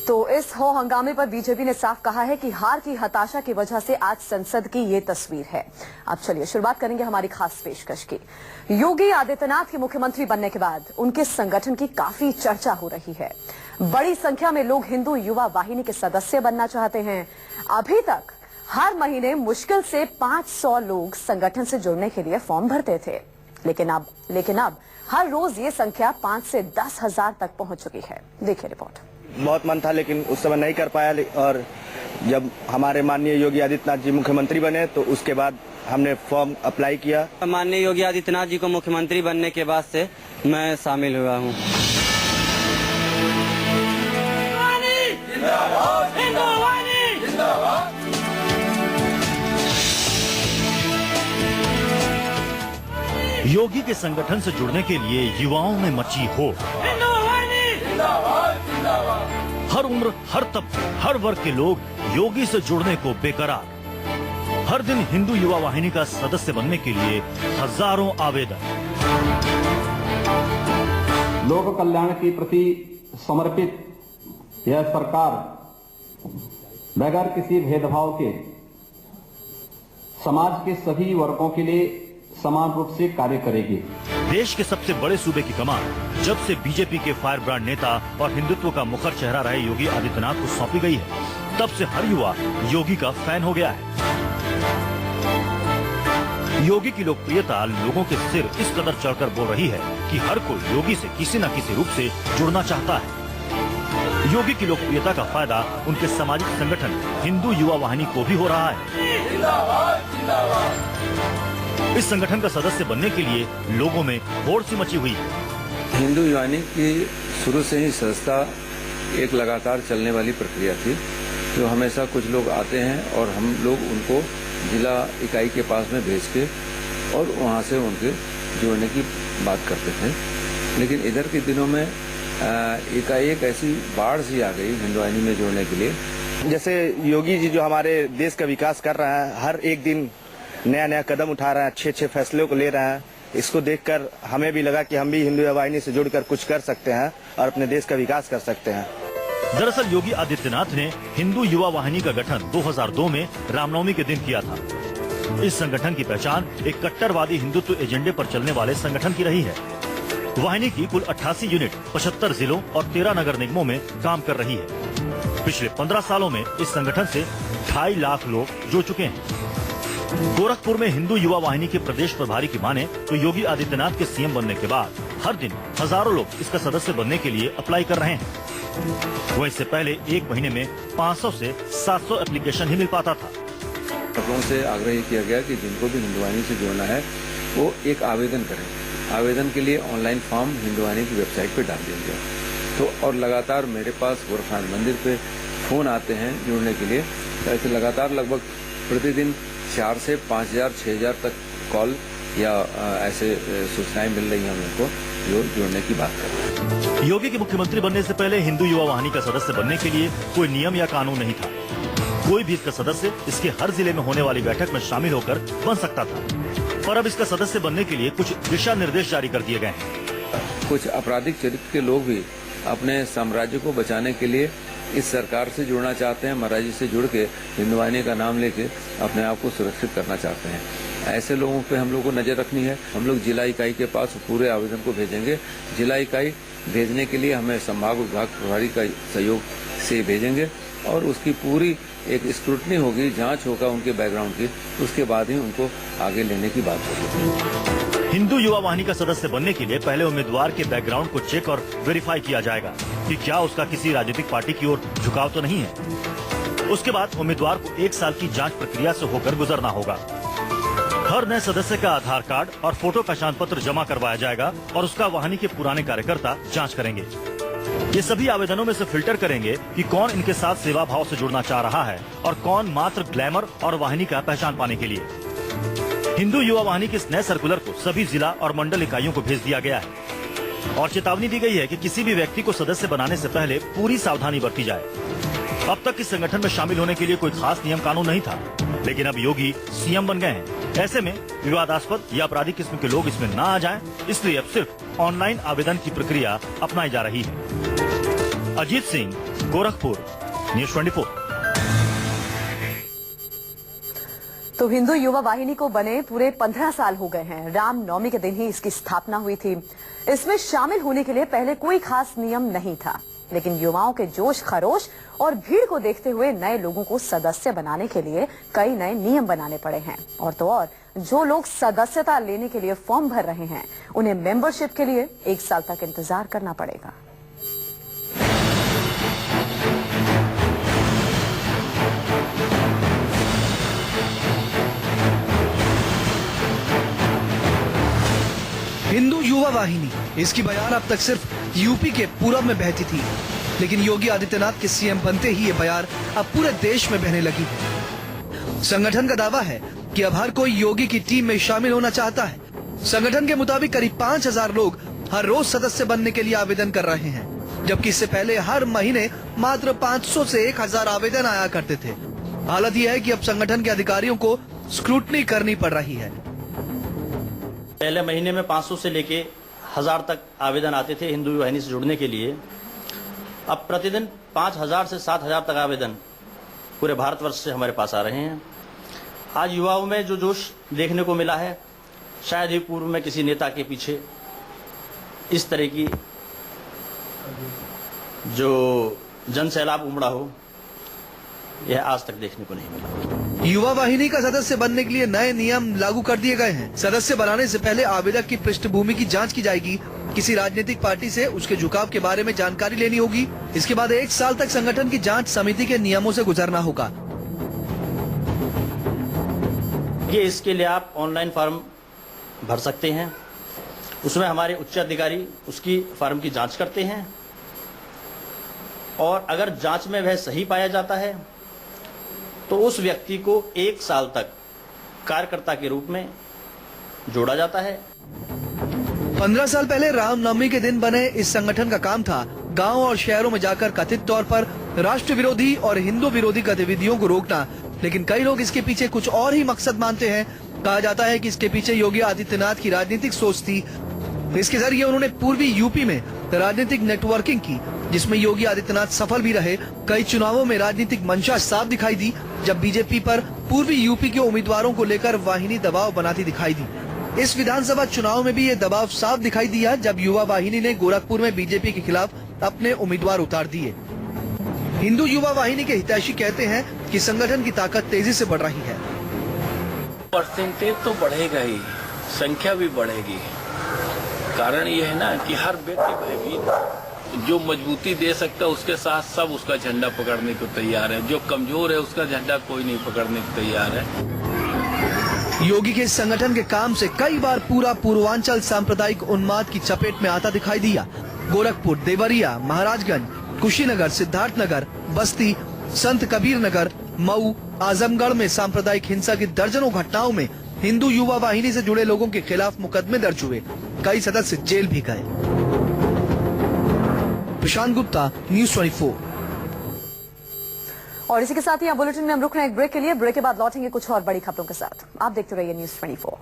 तो इस हो हंगामे पर बीजेपी ने साफ कहा है कि हार की हताशा की वजह से आज संसद की ये तस्वीर है। अब चलिए शुरुआत करेंगे हमारी खास पेशकश की। योगी आदित्यनाथ के मुख्यमंत्री बनने के बाद उनके संगठन की काफी चर्चा हो रही है। बड़ी संख्या में लोग हिंदू युवा वाहिनी के सदस्य बनना चाहते हैं। अभी तक हर महीने मुश्किल से 500 लोग संगठन से जुड़ने के लिए फॉर्म भरते थे, लेकिन अब हर रोज ये संख्या 5 से 10 हजार तक पहुंच चुकी है। देखिए रिपोर्ट। बहुत मन था लेकिन उस समय नहीं कर पाया, और जब हमारे माननीय योगी आदित्यनाथ जी मुख्यमंत्री बने तो उसके बाद हमने फॉर्म अप्लाई किया। माननीय योगी आदित्यनाथ जी को मुख्यमंत्री बनने के बाद से मैं शामिल हुआ हूँ। योगी के संगठन से जुड़ने के लिए युवाओं में मची हो। हर उम्र, हर तबके, हर वर्ग के लोग योगी से जुड़ने को बेकरार। हर दिन हिंदू युवा वाहिनी का सदस्य बनने के लिए हजारों आवेदन। लोक कल्याण के प्रति समर्पित यह सरकार बगैर किसी भेदभाव के समाज के सभी वर्गों के लिए समान रूप से कार्य करेगी। देश के सबसे बड़े सूबे की कमान जब से बीजेपी के फायर ब्रांड नेता और हिंदुत्व का मुखर चेहरा रहे योगी आदित्यनाथ को सौंपी गई है, तब से हर युवा योगी का फैन हो गया है। योगी की लोकप्रियता लोगों के सिर इस कदर चढ़कर बोल रही है कि हर कोई योगी से किसी न किसी रूप से जुड़ना चाहता है। योगी की लोकप्रियता का फायदा उनके सामाजिक संगठन हिंदू युवा वाहिनी को भी हो रहा है। इस संगठन का सदस्य बनने के लिए लोगों में होड़ सी मची हुई है। हिंदू युवा वाहिनी की शुरू से ही सदस्यता एक लगातार चलने वाली प्रक्रिया थी, जो हमेशा कुछ लोग आते हैं और हम लोग उनको जिला इकाई के पास में भेज के और वहाँ से उनके जुड़ने की बात करते थे। लेकिन इधर के दिनों में एकाएक ऐसी बाढ़ सी आ गई हिंदू वाहिनी में जुड़ने के लिए। जैसे योगी जी जो हमारे देश का विकास कर रहे हैं, हर एक दिन नया नया कदम उठा रहे हैं, अच्छे फैसलों को ले रहे हैं। इसको देखकर हमें भी लगा कि हम भी हिंदू वाहिनी से जुड़कर कुछ कर सकते हैं और अपने देश का विकास कर सकते हैं। दरअसल योगी आदित्यनाथ ने हिंदू युवा वाहिनी का गठन 2002 में रामनवमी के दिन किया था। इस संगठन की पहचान एक कट्टरवादी हिंदुत्व एजेंडे पर चलने वाले संगठन की रही है। वाहिनी की कुल 88 यूनिट 75 जिलों और 13 नगर निगमों में काम कर रही है। पिछले 15 सालों में इस संगठन से 2.5 लाख लोग जुड़ चुके हैं। गोरखपुर में हिंदू युवा वाहिनी के प्रदेश प्रभारी की माने तो योगी आदित्यनाथ के सीएम बनने के बाद हर दिन हजारों लोग इसका सदस्य बनने के लिए अप्लाई कर रहे हैं। वह इससे पहले एक महीने में 500 से 700 एप्लीकेशन ही मिल पाता था। लोगों से आग्रह किया गया कि जिनको भी हिंदू वाहिनी से जुड़ना है वो एक आवेदन करें। आवेदन के लिए ऑनलाइन फॉर्म हिंदू वाहिनी की वेबसाइट पे डाल दिया गया। तो और लगातार मेरे पास गोरखनाथ मंदिर पे फोन आते हैं जुड़ने के लिए। ऐसे लगातार लगभग प्रतिदिन 4 से 5,000 6,000 तक कॉल या ऐसे सूचनाएं मिल रही हैं हमको जो जुड़ने की बात कर रहे हैं। योगी के मुख्यमंत्री बनने से पहले हिंदू युवा वाहिनी का सदस्य बनने के लिए कोई नियम या कानून नहीं था। कोई भी इसका सदस्य इसके हर जिले में होने वाली बैठक में शामिल होकर बन सकता था। पर अब इसका सदस्य बनने के लिए कुछ दिशा निर्देश जारी कर दिए गए हैं। कुछ आपराधिक चरित्र के लोग भी अपने साम्राज्य को बचाने के लिए इस सरकार से जुड़ना चाहते हैं। महाराज जी से जुड़ के हिंदू वाहिनी का नाम लेके अपने आप को सुरक्षित करना चाहते हैं। ऐसे लोगों पे हम लोग को नजर रखनी है। हम लोग जिला इकाई के पास पूरे आवेदन को भेजेंगे। जिला इकाई भेजने के लिए हमें संभाग विभाग प्रभारी का सहयोग से भेजेंगे और उसकी पूरी एक स्क्रूटनी होगी, जांच होगा उनके बैकग्राउंड की, उसके बाद ही उनको आगे लेने की बात होगी। हिंदू युवा वाहिनी का सदस्य बनने के लिए पहले उम्मीदवार के बैकग्राउंड को चेक और वेरीफाई किया जाएगा कि क्या उसका किसी राजनीतिक पार्टी की ओर झुकाव तो नहीं है। उसके बाद उम्मीदवार को 1 साल की जांच प्रक्रिया से होकर गुजरना होगा। हर नए सदस्य का आधार कार्ड और फोटो पहचान पत्र जमा करवाया जाएगा और उसका वाहिनी के पुराने कार्यकर्ता जांच करेंगे। ये सभी आवेदनों में से फिल्टर करेंगे कि कौन इनके साथ सेवा भाव से जुड़ना चाह रहा है और कौन मात्र ग्लैमर और वाहिनी का पहचान पाने के लिए। हिंदू युवा वाहिनी के इस नए सर्कुलर को सभी जिला और मंडल इकाइयों को भेज दिया गया है और चेतावनी दी गई है कि किसी भी व्यक्ति को सदस्य बनाने से पहले पूरी सावधानी बरती जाए। अब तक इस संगठन में शामिल होने के लिए कोई खास नियम कानून नहीं था, लेकिन अब योगी सीएम बन गए हैं। ऐसे में विवादास्पद या आपराधिक किस्म के लोग इसमें न आ जाएं, इसलिए अब सिर्फ ऑनलाइन आवेदन की प्रक्रिया अपनाई जा रही है। अजीत सिंह, गोरखपुर, न्यूज 24। तो हिंदू युवा वाहिनी को बने पूरे 15 साल हो गए हैं। रामनवमी के दिन ही इसकी स्थापना हुई थी। इसमें शामिल होने के लिए पहले कोई खास नियम नहीं था, लेकिन युवाओं के जोश खरोश और भीड़ को देखते हुए नए लोगों को सदस्य बनाने के लिए कई नए नियम बनाने पड़े हैं। और तो और जो लोग सदस्यता लेने के लिए फॉर्म भर रहे हैं, उन्हें मेंबरशिप के लिए 1 साल तक इंतजार करना पड़ेगा। हिंदू युवा वाहिनी, इसकी बयान अब तक सिर्फ यूपी के पूरब में बहती थी, लेकिन योगी आदित्यनाथ के सीएम बनते ही ये बयान अब पूरे देश में बहने लगी है। संगठन का दावा है कि अब हर कोई योगी की टीम में शामिल होना चाहता है। संगठन के मुताबिक करीब 5000 लोग हर रोज सदस्य बनने के लिए आवेदन कर रहे हैं, जबकि इससे पहले हर महीने मात्र 500 से 1000 आवेदन आया करते थे। हालत यह है कि अब संगठन के अधिकारियों को स्क्रूटनी करनी पड़ रही है। पहले महीने में 500 से लेके 1000 तक आवेदन आते थे हिंदू वाहिनी से जुड़ने के लिए। अब प्रतिदिन 5000 से 7000 तक आवेदन पूरे भारतवर्ष से हमारे पास आ रहे हैं। आज युवाओं में जो जोश देखने को मिला है, शायद ही पूर्व में किसी नेता के पीछे इस तरह की जो जन सैलाब उमड़ा हो, यह आज तक देखने को नहीं मिला। युवा वाहिनी का सदस्य बनने के लिए नए नियम लागू कर दिए गए हैं। सदस्य बनाने से पहले आवेदक की पृष्ठभूमि की जांच की जाएगी। किसी राजनीतिक पार्टी से उसके झुकाव के बारे में जानकारी लेनी होगी। इसके बाद 1 साल तक संगठन की जांच समिति के नियमों से गुजरना होगा। ये इसके लिए आप ऑनलाइन फॉर्म भर सकते हैं। उसमें हमारे उच्च अधिकारी उसकी फॉर्म की जांच करते हैं, और अगर जांच में वह सही पाया जाता है तो उस व्यक्ति को 1 साल तक कार्यकर्ता के रूप में जोड़ा जाता है। 15 साल पहले रामनवमी के दिन बने इस संगठन का काम था गांव और शहरों में जाकर कथित तौर पर राष्ट्र विरोधी और हिंदू विरोधी गतिविधियों को रोकना, लेकिन कई लोग इसके पीछे कुछ और ही मकसद मानते हैं। कहा जाता है कि इसके पीछे योगी आदित्यनाथ की राजनीतिक सोच थी। इसके जरिए उन्होंने पूर्वी यूपी में राजनीतिक नेटवर्किंग की, जिसमें योगी आदित्यनाथ सफल भी रहे। कई चुनावों में राजनीतिक मंशा साफ दिखाई दी, जब बीजेपी पर पूर्वी यूपी के उम्मीदवारों को लेकर वाहिनी दबाव बनाती दिखाई दी। इस विधानसभा चुनाव में भी ये दबाव साफ दिखाई दिया, जब युवा वाहिनी ने गोरखपुर में बीजेपी के खिलाफ अपने उम्मीदवार उतार दिए। हिंदू युवा वाहिनी के हितैषी कहते हैं कि संगठन की ताकत तेजी से बढ़ रही है। परसेंटेज तो बढ़ेगा ही, संख्या भी बढ़ेगी। कारण ये है ना कि हर व्यक्ति भयभीत, जो मजबूती दे सकता है उसके साथ सब उसका झंडा पकड़ने को तैयार है। जो कमजोर है उसका झंडा कोई नहीं पकड़ने को तैयार है। योगी के इस संगठन के काम से कई बार पूरा पूर्वांचल सांप्रदायिक उन्माद की चपेट में आता दिखाई दिया। गोरखपुर, देवरिया, महाराजगंज, कुशीनगर, सिद्धार्थनगर, बस्ती, संत कबीर नगर, मऊ, आजमगढ़ में सांप्रदायिक हिंसा की दर्जनों घटनाओं में हिंदू युवा वाहिनी से जुड़े लोगों के खिलाफ मुकदमे दर्ज हुए। कई सदस्य जेल भी गए। प्रशांत गुप्ता, न्यूज 24। और इसी के साथ ही यहाँ बुलेटिन में हम रुक रहे हैं एक ब्रेक के लिए। ब्रेक के बाद लौटेंगे कुछ और बड़ी खबरों के साथ। आप देखते रहिए न्यूज 24।